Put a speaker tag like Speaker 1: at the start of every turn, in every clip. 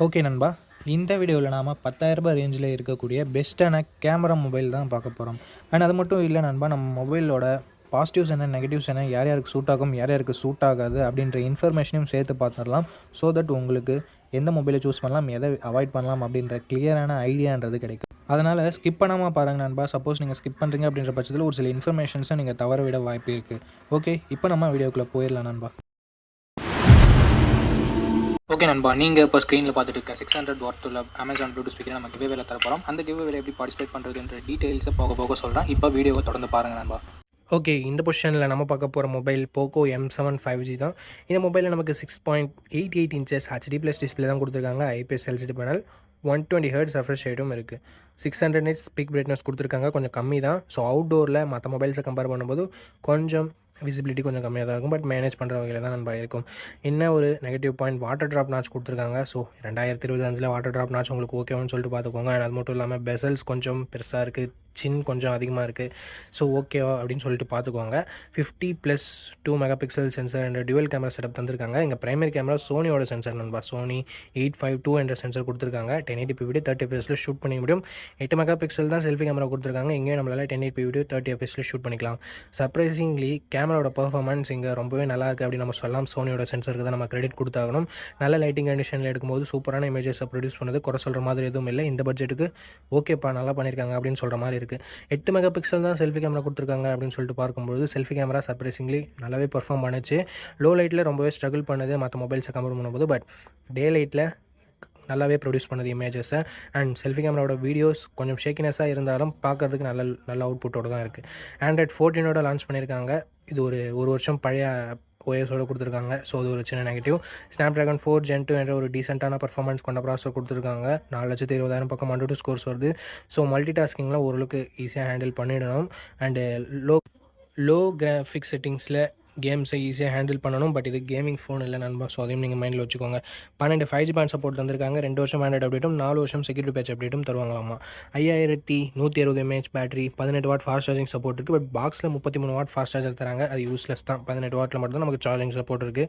Speaker 1: Okay நண்பா, இந்த வீடியோவில் நாம் 10,000 ரேஞ்சில் இருக்கக்கூடிய பெஸ்ட்டான கேமரா மொபைல் தான் பார்க்க போகிறோம். அண்ட் அது மட்டும் இல்லை நண்பா, நம்ம மொபைலோட பாசிட்டிவ்ஸ் என்ன, நெகட்டிவ்ஸ் என்ன, யார் யாருக்கு சூட் ஆகும், யார் யாருக்கு சூட் ஆகாது அப்படின்ற இன்ஃபர்மேஷனையும் சேர்த்து பார்த்துடலாம். ஸோ தட் உங்களுக்கு எந்த மொபைலை சூஸ் பண்ணலாம், எதை அவாய்ட் பண்ணலாம் அப்படின்ற கிளியரான ஐடியான்றது கிடைக்கும். அதனால் ஸ்கிப் பண்ணாமல் பாருங்கள் நண்பா. சப்போஸ் நீங்கள் ஸ்கிப் பண்ணுறீங்க அப்படின்ற பட்சத்தில் ஒரு சில இன்ஃபர்மேஷன்ஸை நீங்கள் தவற விட வாய்ப்பு இருக்குது. ஓகே, இப்போ நம்ம வீடியோக்குள்ளே போயிடலாம் நண்பா. ஓகே நண்பா, நீங்கள் இப்போ ஸ்க்ரீனில் பார்த்துட்டு இருக்க 600 வாட் உள்ள அமேசான் ப்ளூடூத் ஸ்பீக்கரை நம்ம கிவ்வேல தர போகிறோம். அந்த கிவ்வேல எப்படி பார்ட்டிசிபேட் பண்ணுறதுன்ற டீட்டெயில்ஸை போக போக சொல்கிறேன். இப்போ வீடியோவை தொடர்ந்து பாருங்கள் நண்பா. ஓகே, இந்த பொசிஷனில் நம்ம பார்க்க போகிற மொபைல் போக்கோ M7 5G தான். இந்த மொபைலில் நமக்கு 6.88 இன்ச்சஸ் HD+ டிஸ்பிளே தான் கொடுத்துருக்காங்க. IPS LCD panel, 120 Hz refresh ரேட்டும் இருக்குது. 600 nits பிக் பிரைட்னஸ் கொடுத்துருக்காங்க. கொஞ்சம் கம்மி தான். ஸோ அவுட்டோரில் மற்ற மொபைல்ஸை கம்பேர் பண்ணும்போது கொஞ்சம் விசிபிலிட்டி கொஞ்சம் கம்மியாக தான் இருக்கும். பட் மேனேஜ் பண்ணுற வகையில் தான் நம்ம இருக்கும். என்ன ஒரு negative point, water drop notch கொடுத்துருக்காங்க. ஸோ 2025 வாட்டர் ட்ராப் நாச் உங்களுக்கு ஓகேவான்னு சொல்லிட்டு பார்த்துக்கோங்க. அது மட்டும் இல்லாமல் பெசல்ஸ் கொஞ்சம் பெருசாக இருக்குது, சின் கொஞ்சம் அதிகமாக இருக்குது. ஸோ ஓகேவா அப்படின்னு சொல்லிட்டு பார்த்துக்கோங்க. 50+2 மெகாபிக்சல் சென்சர் என்ற டியூவல் கேமரா செட்டப் தந்திருக்காங்க. எங்கள் பிரைமரி கேமரா சோனியோட சென்சர் நண்பா. சோனி 852 என்ற சென்சர் கொடுத்துருக்காங்க. 1080p வீடியோ 30fps ஷூட் பண்ணி முடியும். 8 மெகாபிக்சல் தான் செல்ஃபி கேமரா கொடுத்துருக்காங்க. இங்கேயும் நம்மளால் 1080p வீடியோ 30fps ஷூட் பண்ணிக்கலாம். சர்ப்ரைசிங்லி கேமராவோட பர்ஃபார்மன்ஸ் இங்கே ரொம்பவே நல்லா இருக்குது அப்படின்னு நம்ம சொல்லலாம். சோனியோட சென்சருக்கு தான் நம்ம கிரெடிட் கொடுத்தாகணும். நல்ல லைட்டிங் கண்டிஷனில் எடுக்கும்போது சூப்பரான இமேஜஸை ப்ரொடியூஸ் பண்ணது, குறை சொல்கிற மாதிரி எதுவும் இல்லை. இந்த பட்ஜெட்டுக்கு ஓகேப்பா, நல்லா பண்ணியிருக்காங்க அப்படின்னு சொல்கிற மாதிரி இருக்குது. 8 மெகாபிக்சல் தான் செல்ஃபி கேமரா கொடுத்துருக்காங்க அப்படின்னு சொல்லிட்டு பார்க்கும்போது செல்ஃபி கேமரா சர்ப்ரைசிங்லி நல்லாவே பர்ஃபார்ம் பண்ணுச்சு. லோ லைட்டில் ரொம்பவே ஸ்ட்ரகிள் பண்ணுது மற்ற மொபைல்ஸை கம்பேர் பண்ணும்போது. பட் டே லைட்டில் நல்லாவே ப்ரொடியூஸ் பண்ணுது இமேஜஸை. அண்ட் செல்ஃபி கேமராவோட வீடியோஸ் கொஞ்சம் ஷேக்கினஸாக இருந்தாலும் பார்க்குறதுக்கு நல்ல அவுட்புட்டோடு தான் இருக்குது. ஆண்ட்ராய்ட் 14 லான்ச் பண்ணியிருக்காங்க. இது ஒரு வருஷம் பழைய ஓஎஸோடு கொடுத்துருக்காங்க. ஸோ அது ஒரு சின்ன நெகட்டிவ். Snapdragon 4 Gen 2 என்ற ஒரு டீசெண்டான பர்ஃபார்மன்ஸ் கொண்ட ப்ராசஸர் கொடுத்துருக்காங்க. 4,20,000 பக்கம் AnTuTu ஸ்கோர்ஸ் வருது. ஸோ மல்டி டாஸ்கிங்லாம் ஓரளவுக்கு ஈஸியாக ஹேண்டில் பண்ணிடணும். அண்டு லோ கிராஃபிக்ஸ் செட்டிங்ஸில் கேம்ஸை ஈஸியாக ஹேண்டில் பண்ணணும். பட் இது கேமிங் ஃபோன் இல்லை நண்பா. ஸோ அதையும் நீங்கள் மைண்டில் வச்சுக்கோங்க. 12 5G பேண்ட் சப்போர்ட் தந்திருக்காங்க. 2 வருஷம் ஆண்ட்ராய்டு அப்டேட்டும் 4 வருஷம் செக்யூரிட்டி பேட்ச் அப்டேட்டும் தருவாங்களாமா. 5160 mAh battery, 18 watt fast charging support இருக்குது. பட் பாக்ஸில் 33 வாட் ஃபாஸ்ட் சார்ஜர் தராங்க. அது யூஸ்லெஸ் தான். 18 வாட்டில் மட்டும் தான் நமக்கு சார்ஜிங் சப்போர்ட் இருக்குது.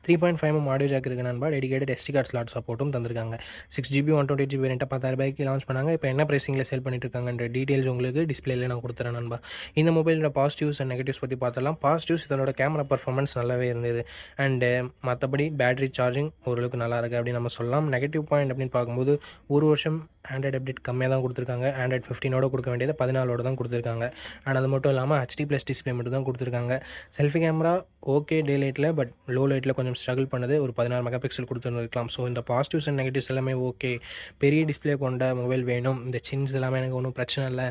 Speaker 1: 3.5mm ஆடியோ ஜாக் இருக்குது நண்பா. டெடிகேட்டட் SD கார்டு ஸ்லாட் சப்போர்ட்டும் தந்திருக்காங்க. 6GB 128GB வேரியண்ட்டை 10,000 லான்ச் பண்ணாங்க. இப்போ என்ன ப்ரைஸிங்கில் சேல் பண்ணிட்டு இருக்காங்கன்ற டீட்டெயில்ஸ் உங்களுக்கு டிஸ்பிளேல நான் கொடுத்துறேன் நண்பா. இந்த மொபைலோட பாசிட்டிவ்ஸ் அண்ட் நெகட்டிவ்ஸ் பற்றி பார்த்தலாம். பாசிட்டிவ்ஸ், இதனோட கேமரா பர்ஃபார்மன்ஸ் நல்லாவே இருந்தது. அண்டு மற்றபடி பேட்டரி சார்ஜிங் ஓரளவுக்கு நல்லா இருக்குது அப்படின்னு நம்ம சொல்லலாம். நெகட்டிவ் பாயிண்ட் அப்படின்னு பார்க்கும்போது ஒரு வருஷம் ஆண்ட்ராய்டு அப்டேட் கம்மியாக தான் கொடுத்துருக்காங்க. ஆண்ட்ராய்டு 15 கொடுக்க வேண்டியது 14 தான் கொடுத்துருக்காங்க. அண்ட் அது மட்டும் இல்லாமல் HD+ டிஸ்பிளே மட்டும் தான் கொடுத்துருக்காங்க. செல்ஃபி கேமரா ஓகே டே லைட்டில், பட் லோ லைட்டில் கொஞ்சம் ஸ்ட்ரகிள் பண்ணுது. ஒரு 16 மெகாபிக்சல் கொடுத்துருக்கலாம். ஸோ இந்த பாசிட்டிவ்ஸ் அண்ட் நெகட்டிவ்ஸ் எல்லாமே ஓகே. பெரிய டிஸ்பிளே கொண்ட மொபைல் வேணும், இந்த சின்ஸ் எல்லாமே எனக்கு ஒன்றும் பிரச்சனை இல்லை,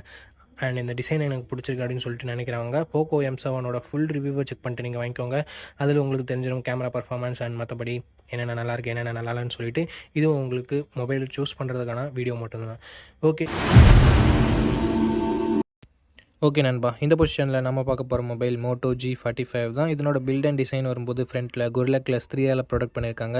Speaker 1: அண்ட் இந்த டிசைன் எனக்கு பிடிச்சிருக்கு அப்படின்னு சொல்லிட்டு நினைக்கிறவங்க போக்கோ M7 ஃபுல் ரிவ்யூவை செக் பண்ணிட்டு நீங்கள் வாங்கிக்கோங்க. அதில் உங்களுக்கு தெரிஞ்சிடும் கேமரா பர்ஃபார்மன்ஸ் அண்ட் மற்றபடி என்னென்ன நல்லாயிருக்கு, என்னென்ன நல்லாலன்னு சொல்லிட்டு. இதுவும் உங்களுக்கு மொபைல் சூஸ் பண்ணுறதுக்கான வீடியோ மட்டும்தான். ஓகே நண்பா, இந்த பொசிஷனில் நம்ம பார்க்க போகிற மொபைல் Moto G45 தான். இதனோட பில்ட் அண்ட் டிசைன் வரும்போது ஃப்ரண்ட்டில் Gorilla Glass 3 ப்ரொடக்ட் பண்ணியிருக்காங்க.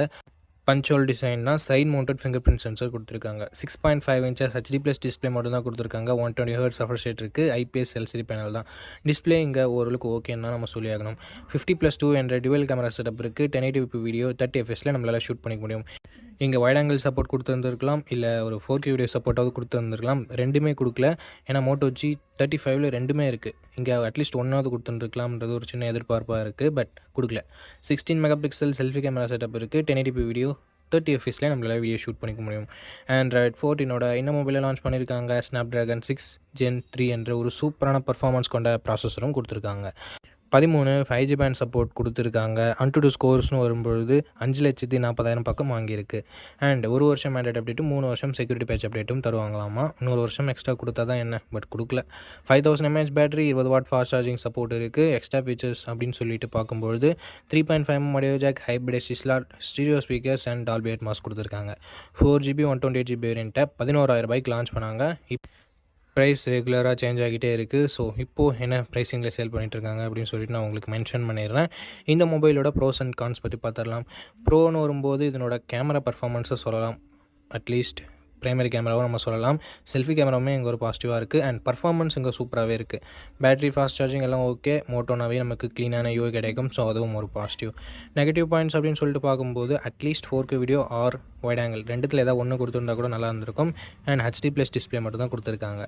Speaker 1: பஞ்சோல் டிசைன்னா side mounted fingerprint sensor கொடுத்துருக்காங்க. 6.5 இன்ச்சஸ் HD+ டிஸ்பிளே மட்டும் தான் கொடுத்துருக்காங்க. 120 Hz ரெஃப்ரெஷ் ரேட் இருக்குது. IPS LCD பேனல் தான். டிஸ்பிளே இங்கே ஓரளவுக்கு ஓகேன்னு தான் நம்ம சொல்லியாகணும். 50+2 என்ற டியூவல் கேமரா செட்டப் இருக்குது. 1080p வீடியோ 30fps நம்மளால் ஷூட் பண்ணிக்க முடியும். இங்கே வைட் ஆங்கிள் சப்போர்ட் கொடுத்துருந்துருக்கலாம், இல்லை ஒரு 4K வீடியோ சப்போர்ட்டாவது கொடுத்துருந்துருக்கலாம். ரெண்டுமே கொடுக்கல. ஏன்னா Moto G35 ரெண்டுமே இருக்குது. இங்கே அட்லீஸ்ட் ஒன்றாவது கொடுத்துருந்துருக்கலாம்ன்றது ஒரு சின்ன எதிர்பார்ப்பாக இருக்குது. பட் கொடுக்கல. 16 மெகாபிக்சல் செல்ஃபி கேமரா செட்டப் இருக்குது. 1080p வீடியோ 30fps நம்மளால் வீடியோ ஷூட் பண்ணிக்க முடியும். ஆண்ட்ராய்ட் 14 இந்த மொபைலில் லான்ச் பண்ணியிருக்காங்க. Snapdragon 6 Gen 3 என்ற ஒரு சூப்பரான பர்ஃபார்மன்ஸ் கொண்ட ப்ராசஸரும் கொடுத்துருக்காங்க. 13 5G பேண்ட் சப்போர்ட் கொடுத்துருக்காங்க. AnTuTu ஸ்கோர்ஸ்னு வரும்பொழுது 5,40,000 பக்கம் வாங்கியிருக்கு. அண்ட் ஒரு வருஷம் ஆண்ட்ராய்டு அப்டேட்டும் 3 வருஷம் செக்யூரிட்டி பேட்ச் அப்டேட்டும் தருவாங்களாமா. இன்னொரு வருஷம் எக்ஸ்ட்ரா கொடுத்தா தான் என்ன, பட் கொடுக்கல. 5000 mAh battery, 20 watt fast charging support இருக்குது. எக்ஸ்ட்ரா ஃபீச்சர்ஸ் அப்படின்னு சொல்லிட்டு பார்க்கும்பொழுது 3.5mm audio jack, hybrid SD slot, stereo speakers and Dolby Atmos கொடுத்துருக்காங்க. 4GB 128GB வேரியண்ட்டை 11,000 லான்ச் பண்ணாங்க. ப்ரைஸ் ரெகுலராக சேஞ்ச் ஆகிட்டே இருக்குது. ஸோ இப்போது என்ன ப்ரைஸிங்கில் சேல் பண்ணிகிட்ருக்காங்க அப்படின்னு சொல்லிட்டு நான் உங்களுக்கு மென்ஷன் பண்ணிடுறேன். இந்த மொபைலோட ப்ரோஸ் அண்ட் கான்ஸ் பற்றி பார்த்துடலாம். ப்ரோன்னு வரும்போது இதனோட கேமரா பர்ஃபார்மன்ஸை சொல்லலாம். அட்லீஸ்ட் பிரைமரி கேமராவும் நம்ம சொல்லலாம். செல்ஃபி கேமராவுமே இங்கே ஒரு பாசிட்டிவாக இருக்குது. அண்ட் பர்ஃபார்மன்ஸ் இங்கே சூப்பராகவே இருக்குது. பேட்டரி ஃபாஸ்ட் சார்ஜிங் எல்லாம் ஓகே. மோட்டோனாவே நமக்கு க்ளீனான யூஐ கிடைக்கும். ஸோ அதுவும் ஒரு பாசிட்டிவ். நெகட்டிவ் பாயிண்ட்ஸ் அப்படின்னு சொல்லிட்டு பார்க்கும்போது at least 4K video or wide angle ரெண்டுத்தில் ஏதாவது ஒன்று கொடுத்துருந்தா கூட நல்லா இருந்திருக்கும். அண்ட் HD+ டிஸ்பிளே மட்டும் தான் கொடுத்துருக்காங்க.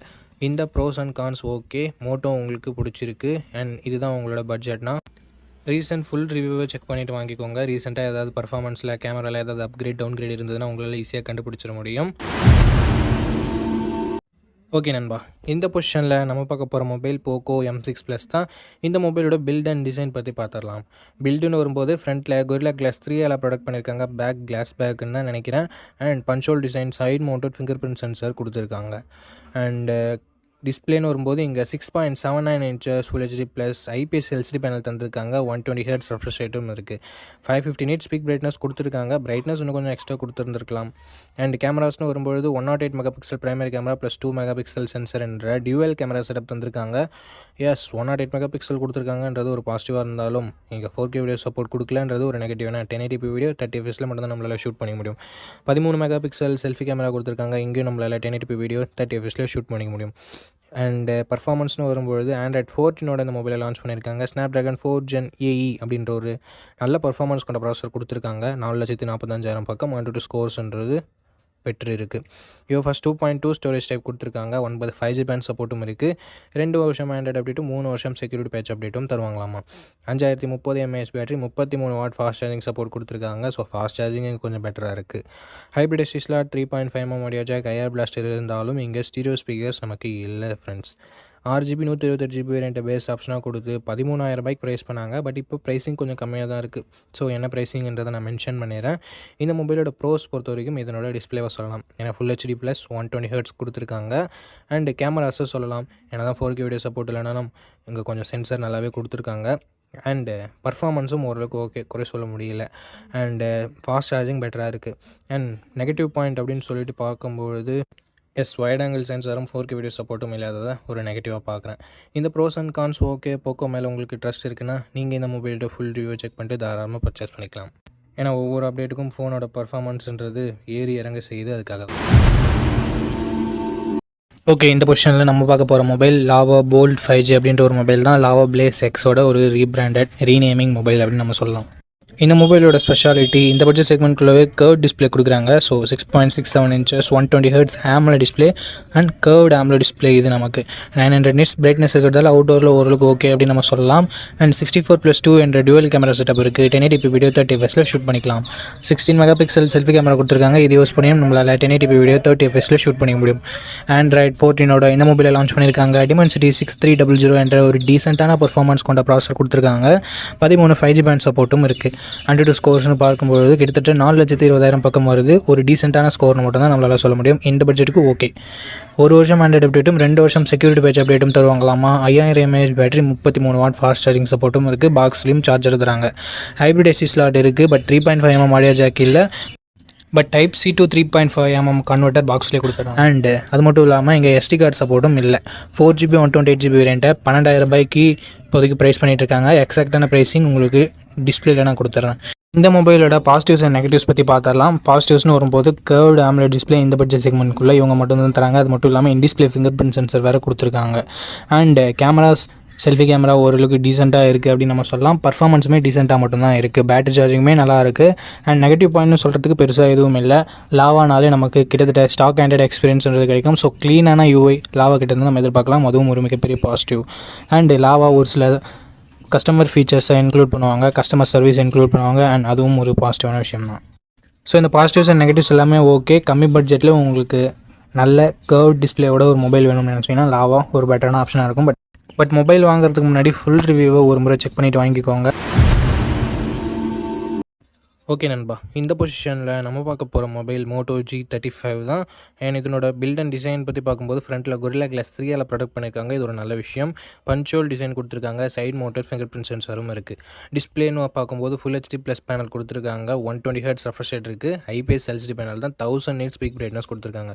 Speaker 1: இந்த pros and cons okay. Moto உங்களுக்கு பிடிச்சிருக்கு அண்ட் இதுதான் உங்களோட பட்ஜெட்னா ரீசெண்ட் ஃபுல் ரிவ்யூவை செக் பண்ணிவிட்டு வாங்கிக்கோங்க. ரீசெண்டாக ஏதாவது பர்ஃபார்மன்ஸில் கேமராவில் ஏதாவது அப்கிரேட் டவுன்கிரேட் இருந்ததுன்னா உங்களால் ஈஸியாக கண்டுபிடிச்சிட முடியும். ஓகே நண்பா, இந்த பொசிஷனில் நம்ம பார்க்க போகிற மொபைல் போக்கோ M6 தான். இந்த மொபைலோட பில்ட் அண்ட் டிசைன் பற்றி பார்த்துடலாம். பில்டுன்னு வரும்போது ஃப்ரண்ட்டில் Gorilla Glass 3 எல்லாம் ப்ரொடக்ட் பண்ணியிருக்காங்க. பேக் கிளாஸ் பேக்குன்னு தான் நினைக்கிறேன். And punch design side mounted fingerprint sensor கொடுத்துருக்காங்க. அண்டு டிஸ்பிளேன்னு வரும்போது இங்கே 6.79 inches Full HD+ IPS LCD panel தந்திருக்காங்க. 120 Hz ரெஃப்ரெஷ் ரேட்டும் இருக்குது. 550 nits பீக் பிரைட்னஸ் கொடுத்துருக்காங்க. பிரைட்னஸ் இன்னும் கொஞ்சம் எக்ஸ்ட்ரா கொடுத்துருந்துருக்கலாம். அண்ட் கேமராஸ்னு வரும்போது 108 MP primary camera plus 2 MP sensor என்ற டியூவல் கேமரா செட்டப் தந்திருக்காங்க. எஸ், 108 MP கொடுத்துருக்காங்கன்றது ஒரு பாசிட்டிவாக இருந்தாலும் இங்கே 4K வீடியோ சப்போர்ட் கொடுக்கலன்றது ஒரு நெகட்டிவ். ஏன்னா 1080p வீடியோ 30 fps மட்டும் தான் நம்மளால் ஷூட் பண்ண முடியும். 13 MP செல்ஃபி கேமரா கொடுத்துருக்காங்க. இங்கேயும் நம்மளால் 1080p வீடியோ 30 fps ஷூட் பண்ணிக்க முடியும். அண்ட் பர்ஃபார்மன்ஸ்னு வரும்பொழுது Android 14 இந்த மொபைலை லான்ச் பண்ணியிருக்காங்க. Snapdragon 4 Gen AE அப்படின்ற ஒரு நல்ல பர்ஃபார்மன்ஸ் கொண்ட ப்ராசஸர் கொடுத்துருக்காங்க. 4,45,000 பக்கம் 122 ஸ்கோர்ஸ்ன்றது பெற்று இருக்குது. UFS 2.2 ஸ்டோரேஜ் டைப் கொடுத்துருக்காங்க. 9 5G பேண்ட் சப்போர்ட்டும் இருக்குது. 2 வருஷம் ஆண்ட்ராய்டு அப்டேட்டும் 3 வருஷம் செக்யூரிட்டி பேட்ச் அப்டேட்டும் தருவாங்களாமா. 5030 mAh battery 33 watt fast charging support கொடுத்துருக்காங்க. ஸோ ஃபாஸ்ட் சார்ஜிங் கொஞ்சம் பெட்டராக இருக்குது. Hybrid SD slot 3.5mm audio jack IR blaster இருந்தாலும் இங்கே ஸ்டீரியோ ஸ்பீக்கர்ஸ் நமக்கு இல்லை friends. 6GB 128GB variant base ஆப்ஷனாக கொடுத்து 13,000 ரூபாய்க்கு ப்ரைஸ் பண்ணாங்க. பட் இப்போ ப்ரைஸிங் கொஞ்சம் கம்மியாக தான் இருக்குது. ஸோ என்ன ப்ரைஸிங்ன்றதை நான் மென்ஷன் பண்ணிடுறேன். இந்த மொபைலோட ப்ரோஸ் பொறுத்த வரைக்கும் இதனோட டிஸ்பிளேவை சொல்லலாம். ஏன்னா Full HD+ 120 Hz கொடுத்துருக்காங்க. அண்டு கேமராஸை சொல்லலாம். ஏன்னா தான் 4K வீடியோ சப்போர்ட் இல்லைனாலும் இங்கே கொஞ்சம் சென்சர் நல்லாவே கொடுத்துருக்காங்க. அண்டு பர்ஃபார்மன்ஸும் ஓரளவுக்கு ஓகே, குறை சொல்ல முடியல. அண்டு ஃபாஸ்ட் சார்ஜிங் பெட்டராக இருக்குது. அண்ட் நெகட்டிவ் பாயிண்ட் அப்படின்னு சொல்லிட்டு பார்க்கும்பொழுது வைட் ஆங்கிள் சென்சாரும் 4K வீடியோ சப்போர்ட்டும் இல்லாததை ஒரு நெகட்டிவாக பார்க்குறேன். இந்த pros and cons okay. Poco மேலே உங்களுக்கு ட்ரஸ்ட் இருக்குன்னா நீங்கள் இந்த மொபைலோட ஃபுல் ரிவ்யூ செக் பண்ணிட்டு தாராளமாக பர்ச்சேஸ் பண்ணிக்கலாம். ஏன்னா ஒவ்வொரு அப்டேட்டுக்கும் ஃபோனோட பர்ஃபார்மன்ஸ்ன்றது ஏறி இறங்க செய்யுது. அதுக்காக தான். ஓகே, இந்த பொசிஷனில் நம்ம பார்க்க போகிற மொபைல் லாவா போல்ட் 5G அப்படின்ற ஒரு மொபைல் தான். லாவா Blaze Xோட ஒரு ரீநேமிங் மொபைல் அப்படின்னு நம்ம சொல்லலாம். இந்த மொபைலோட ஸ்பெஷாலிட்டி இந்த பட்ஜெட் செக்மெண்ட்குள்ளவே கர்வ் டிஸ்பிளே கொடுக்குறாங்க. So 6.67 inches 120 Hz AMOLED display and curved AMOLED display. இது நமக்கு 900 nits பிரைட்னஸ் இருக்கிறதால அவுட்டோரில் ஓரளவுக்கு ஓகே அப்படின்னு நம்ம சொல்லலாம். அண்ட் 64+2 என்ற டியூவல் கேமரா செட்டப் இருக்குது. 1080p வீடியோ 30 fps ஷூட் பண்ணிக்கலாம். 16 MP செல்ஃபி கேமரா கொடுத்துருக்காங்க. இது யூஸ் பண்ணியும் நம்மளால் 1080p வீடியோ 30 fps ஷூட் பண்ணிக்க முடியும். Android 14 இந்த மொபைலை லான்ச் பண்ணியிருக்காங்க. Dimensity 6300 என்ற ஒரு டீசெண்டான பர்ஃபார்மன்ஸ் கொண்ட ப்ராசஸர் கொடுத்துருக்காங்க. 13 5G பேண்ட் சப்போர்ட்டும் இருக்குது. 102 ஸ்கோர்ஸ்னு பார்க்கும்போது கிட்டத்தட்ட 4,20,000 பக்கம் வருது. ஒரு டீசெண்டான ஸ்கோர்னு மட்டும் தான் நம்மளால் சொல்ல முடியும். இந்த பட்ஜெட்டுக்கு ஓகே. 1 வருஷம் ஆண்ட்ராய்டு அப்டேட்டும் 2 வருஷம் செக்யூரிட்டி பேட்ச் அப்டேட்டும் தருவாங்களாமா. 5000 mAh battery 33 watt fast charging சப்போர்ட்டும் இருக்குது. பாக்ஸ்லையும் சார்ஜர் தராங்க. ஹைப்ரிட் SD ஸ்லாட் இருக்குது. பட் 3.5mm ஆடியோ ஜாக் இல்லை. But Type-C to 3.5mm converter பாக்ஸ்லேயே கொடுத்துருக்காங்க. அண்டு அது மட்டும் இல்லாமல் இங்கே SD கார்டு சப்போர்ட்டும் இல்லை. 4GB 128GB வேரியண்ட்டை 12,000 ரூபாய்க்கு இப்போதைக்கு ப்ரைஸ் பண்ணிகிட்ருக்காங்க. எக்ஸாக்டான ப்ரைஸிங் உங்களுக்கு டிஸ்பிளேல நான் கொடுத்துட்றேன். இந்த மொபைலோட பாசிட்டிவ்ஸ் அண்ட் நெகட்டிவ்ஸ் பற்றி பார்த்துடலாம். பாசிட்டிவ்ஸ்னு வரும்போது கர்வ்டு AMOLED டிஸ்பிளே இந்த பட்ஜெட் செக்மெண்ட்குள்ளே இவங்க மட்டும் தான் தராங்க. அது மட்டும் இல்லாமல் இன்டிஸ்பிளே ஃபிங்கர் பிரிண்ட் சென்சர் வேறு கொடுத்துருக்காங்க. அண்டு கேமராஸ் செல்ஃபி கேமரா ஓரளவுக்கு டீசெண்டாக இருக்குது அப்படின்னு நம்ம சொல்லலாம். பர்ஃபார்மன்ஸுமே டீசெண்டாக மட்டும்தான் இருக்குது. பேட்டரி சார்ஜிங்குமே நல்லா இருக்குது. அண்ட் நெகட்டிவ் பாயிண்ட்னு சொல்கிறதுக்கு பெருசாக எதுவும் இல்லை. லாவானாலே நமக்கு கிட்டத்தட்ட ஸ்டாக் ஆண்ட்ராய்டு எக்ஸ்பீரியன்ஸ்ன்றது கிடைக்கும். ஸோ க்ளீனான UI லாவா கிட்டேருந்து நம்ம எதிர்பார்க்கலாம். அதுவும் ஒரு மிகப்பெரிய பாசிட்டிவ். அண்டு லாவா ஒரு சில கஸ்டமர் ஃபீச்சர்ஸை இன்க்ளூட் பண்ணுவாங்க, கஸ்டமர் சர்வீஸ் இன்க்ளூட் பண்ணுவாங்க. அண்ட் அதுவும் ஒரு பாசிட்டிவான விஷயம் தான். ஸோ இந்த பாசிட்டிவ்ஸ் அண்ட் நெகட்டிவ்ஸ் எல்லாமே ஓகே. கம்மி பட்ஜெட்டில் உங்களுக்கு நல்ல கர்வ் டிஸ்பிளேயோட ஒரு மொபைல் வேணும்னு நினச்சிங்கன்னா லாவா ஒரு பெட்டரான ஆப்ஷனாக இருக்கும். பட் மொபைல் வாங்குறதுக்கு முன்னாடி ஃபுல் ரிவ்யூவை ஒரு முறை செக் பண்ணிவிட்டு வாங்கிக்கோங்க. ஓகே நண்பா, இந்த பொசிஷனில் நம்ம பார்க்க போகிற மொபைல் Moto G35 தான். அண்ட் இதனோட பில்ட் அண்ட் டிசைன் பற்றி பார்க்கும்போது ஃப்ரண்ட்டில் Gorilla Glass 3 ப்ரொடக்ட் பண்ணியிருக்காங்க. இது ஒரு நல்ல விஷயம். பஞ்சுவல் டிசைன் கொடுத்துருக்காங்க. சைட் மவுண்டட் ஃபிங்கர் பிரிண்ட் சென்சரும் இருக்குது. டிஸ்பிளேன்னு பார்க்கும்போது Full HD+ பேனல் கொடுத்துருக்காங்க. 120 Hz ரெஃப்ரெஷ் ரேட் இருக்குது. IPS LCD பேனல் தான். 1000 nits பீக் பிரைட்னஸ் கொடுத்துருக்காங்க.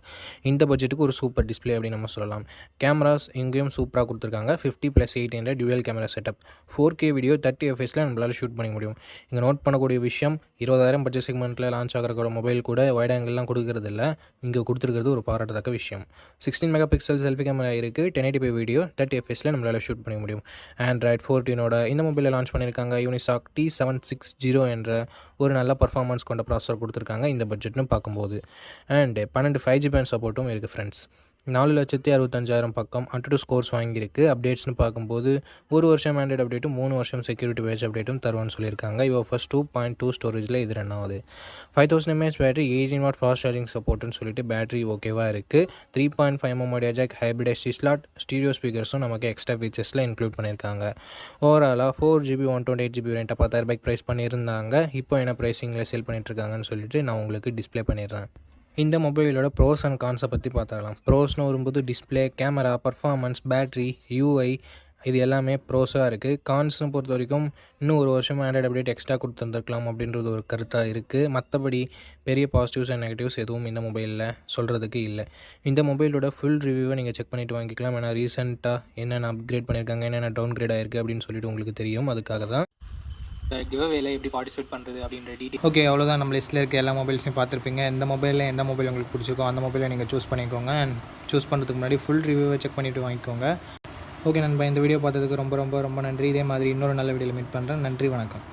Speaker 1: இந்த பட்ஜெட்டுக்கு ஒரு சூப்பர் டிஸ்பிளே அப்படின்னு நம்ம சொல்லலாம். கேமராஸ் இங்கேயும் சூப்பராக கொடுத்துருக்காங்க. 50+8 என்ற dual camera setup. 4K video 30 fps நம்மளால் ஷூட் பண்ண முடியும். இங்கே நோட் பண்ணக்கூடிய விஷயம் 20,000 பட்ஜெட் செக்மெண்ட்டில் லான்ச் ஆகிற மொபைல் கூட வைட் ஆங்கிள்லாம் கொடுக்கறது இல்லை. இங்கே கொடுத்துருக்கிறது ஒரு பாராட்டத்தக்க விஷயம். 16 மெகா பிக்சல் செல்ஃபி கேமரா இருக்குது. 1080p வீடியோ 30 fps நம்மளால் ஷூட் பண்ண முடியும். ஆண்ட்ராய்ட் 14 இந்த மொபைலில் லான்ச் பண்ணியிருக்காங்க. யூனிசாக் T760 என்ற ஒரு நல்ல பர்ஃபார்மன்ஸ் கொண்ட ப்ராசஸர் கொடுத்துருக்காங்க இந்த பட்ஜெட்னு பார்க்கும்போது. அண்ட் 12 5G பேண்ட் சப்போர்ட்டும் இருக்குது ஃப்ரெண்ட்ஸ். 4,65,000 பக்கம் Antutu ஸ்கோர்ஸ் வாங்கியிருக்கு. அப்டேட்ஸ்னு பார்க்கும்போது 1 வருஷம் ஆண்ட்ராய்டு அப்டேட்டும் 3 வருஷம் செக்யூரிட்டி பேட்ச் அப்டேட்டும் தருவான்னு சொல்லியிருக்காங்க. UFS 2.2 ஸ்டோரேஜில் இது ரன் ஆகுது. 5000 mAh battery, 18 watt fast charging சப்போர்ட்னு சொல்லிட்டு பேட்டரி ஓகேவாக இருக்குது. 3.5mm audio jack, hybrid SD slot, stereo ஸ்பீக்கர்ஸும் நமக்கு எக்ஸ்ட்ரா ஃபீச்சர்ஸில் இன்க்ளூட் பண்ணியிருக்காங்க. ஓவராலாக 4GB 128GB வேரியண்ட்டை 10,000 ப்ரைஸ் பண்ணியிருந்தாங்க. இப்போ என்ன ப்ரைஸிங்கில் சேல் பண்ணிட்டுருக்காங்கன்னு சொல்லிட்டு நான் உங்களுக்கு டிஸ்ப்ளே பண்ணிடுறேன். இந்த மொபைலோட ப்ரோஸ் அண்ட் கான்ஸை பற்றி பார்த்துக்கலாம். ப்ரோஸ்னு வரும்போது display, camera, performance, battery, UI இது எல்லாமே ப்ரோஸாக இருக்குது. கான்ஸ்னு பொறுத்த வரைக்கும் இன்னும் 1 வருஷம் ஆண்ட்ராய்டு அப்டேட் எக்ஸ்ட்ரா கொடுத்துருந்துருக்கலாம் அப்படின்றது ஒரு கருத்தாக இருக்குது. மற்றபடி பெரிய பாசிட்டிவ்ஸ் அண்ட் நெகட்டிவ்ஸ் எதுவும் இந்த மொபைலில் சொல்கிறதுக்கு இல்லை. இந்த மொபைலோட ஃபுல் ரிவ்யூவை நீங்கள் செக் பண்ணிவிட்டு வாங்கிக்கலாம். ஏன்னா ரீசெண்டாக என்னென்ன அப்கிரேட் பண்ணியிருக்காங்க, என்னென்ன டவுன் கிரேட் ஆயிருக்கு அப்படின்னு சொல்லிட்டு உங்களுக்கு தெரியும். அதுக்காக தான்
Speaker 2: கிவ்அவேல எப்படி பார்ட்டிசிபேட் பண்ணுறது அப்படின்ற டீட்டெயில்.
Speaker 3: ஓகே, அவ்வளோதான். நம்ம லிஸ்ட்டில் இருக்க எல்லா மொபைல்ஸையும் பார்த்துருப்பீங்க. எந்த மொபைல் உங்களுக்கு பிடிச்சிருக்கோ அந்த மொபைலை நீங்கள் சூஸ் பண்ணிக்கோங்க. அண்ட் சூஸ் பண்ணுறதுக்கு முன்னாடி ஃபுல் ரிவ்யூவை செக் பண்ணிவிட்டு வாங்கிக்கோங்க. ஓகே நண்பா, இந்த வீடியோ பார்த்ததுக்கு ரொம்ப ரொம்ப ரொம்ப நன்றி. இதே மாதிரி இன்னொரு நல்ல வீடியோவில் மீட் பண்ணுறேன். நன்றி, வணக்கம்.